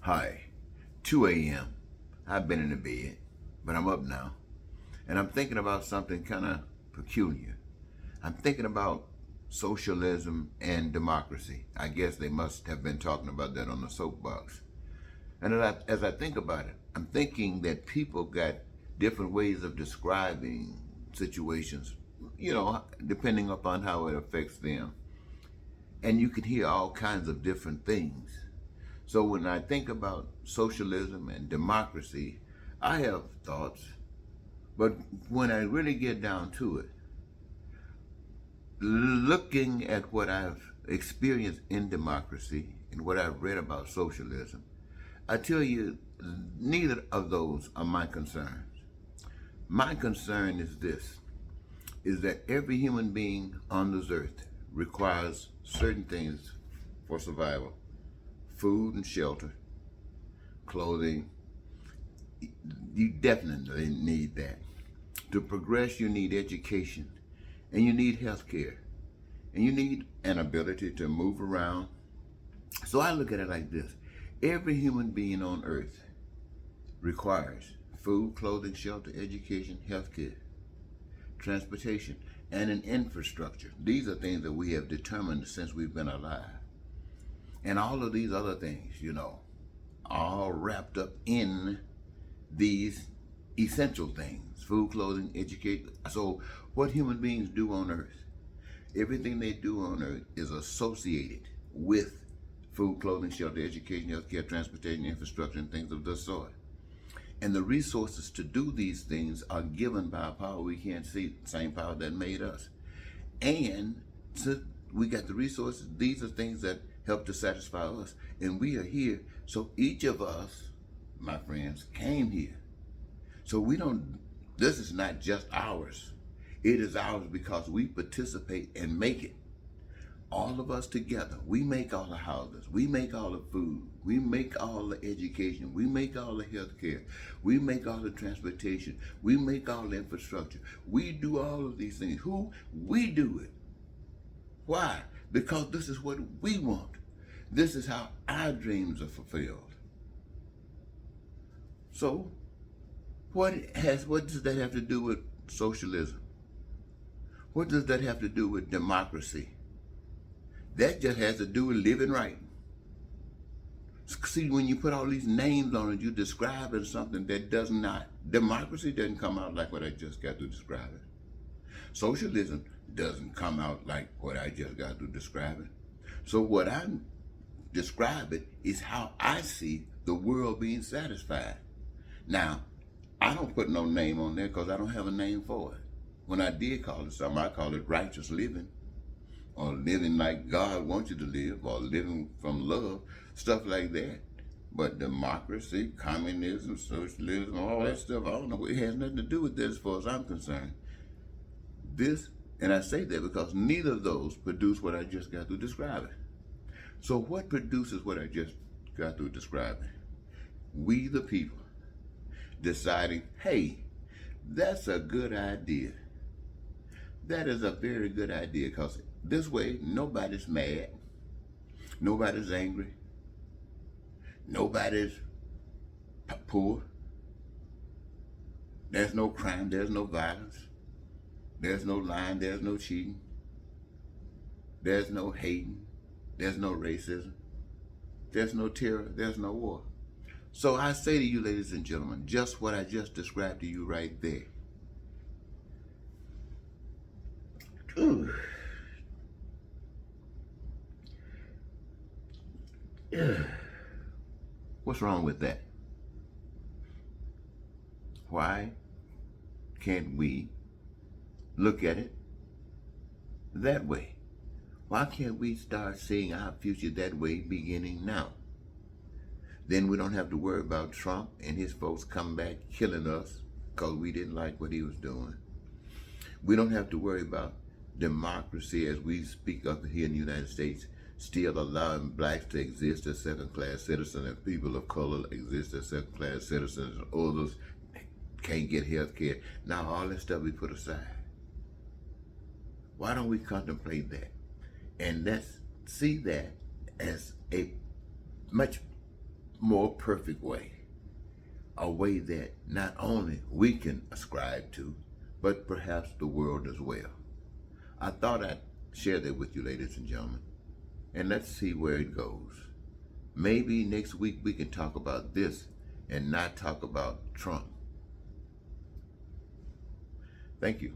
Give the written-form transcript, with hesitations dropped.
Hi, 2 a.m. I've been in the bed, but I'm up now. And I'm thinking about something kind of peculiar. I'm thinking about socialism and democracy. I guess they must have been talking about that on the soapbox. And as I think about it, I'm thinking that people got different ways of describing situations, depending upon how it affects them. And you can hear all kinds of different things. So when I think about socialism and democracy, I have thoughts, but when I really get down to it, looking at what I've experienced in democracy and what I've read about socialism, I tell you, neither of those are my concerns. My concern is this, is that every human being on this earth requires certain things for survival: food and shelter, clothing. You definitely need that. To progress, you need education, and you need health care, and you need an ability to move around. So I look at it like this: every human being on earth requires food, clothing, shelter, education, health care, transportation, and an infrastructure. These are things that we have determined since we've been alive. And all of these other things, all wrapped up in these essential things: food, clothing, education. So what human beings do on earth, everything they do on earth is associated with food, clothing, shelter, education, healthcare, transportation, infrastructure, and things of this sort. And the resources to do these things are given by a power we can't see, the same power that made us. And so we got the resources. These are things that help to satisfy us. And we are here. So each of us, my friends, came here. So this is not just ours. It is ours because we participate and make it. All of us together, we make all the houses, we make all the food, we make all the education, we make all the health care, we make all the transportation, we make all the infrastructure. We do all of these things. Who? We do it. Why? Because this is what we want. This is how our dreams are fulfilled. So, what does that have to do with socialism? What does that have to do with democracy? That just has to do with living right. See, when you put all these names on it, you're describing something that does not. Democracy doesn't come out like what I just got to describe it. Socialism doesn't come out like what I just got to describe it. So what I'm describing is how I see the world being satisfied. Now, I don't put no name on there because I don't have a name for it. When I did call it something, I call it righteous living, or living like God wants you to live, or living from love, stuff like that. But democracy, communism, socialism, all that stuff, I don't know. It has nothing to do with this as far as I'm concerned. And I say that because neither of those produce what I just got through describing. So what produces what I just got through describing? We the people deciding, hey, that's a good idea. That is a very good idea, because this way nobody's mad, nobody's angry, nobody's poor. There's no crime, there's no violence, there's no lying, there's no cheating, there's no hating, there's no racism, there's no terror, there's no war. So I say to you, ladies and gentlemen, just what I just described to you right there. Ooh. Yeah. What's wrong with that? Why can't we look at it that way? Why can't we start seeing our future that way beginning now? Then we don't have to worry about Trump and his folks coming back killing us because we didn't like what he was doing. We don't have to worry about democracy as we speak of here in the United States still allowing blacks to exist as second-class citizens and people of color exist as second-class citizens, and others can't get health care. Now all that stuff we put aside. Why don't we contemplate that? And let's see that as a much more perfect way, a way that not only we can ascribe to, but perhaps the world as well. I thought I'd share that with you, ladies and gentlemen, and let's see where it goes. Maybe next week we can talk about this and not talk about Trump. Thank you.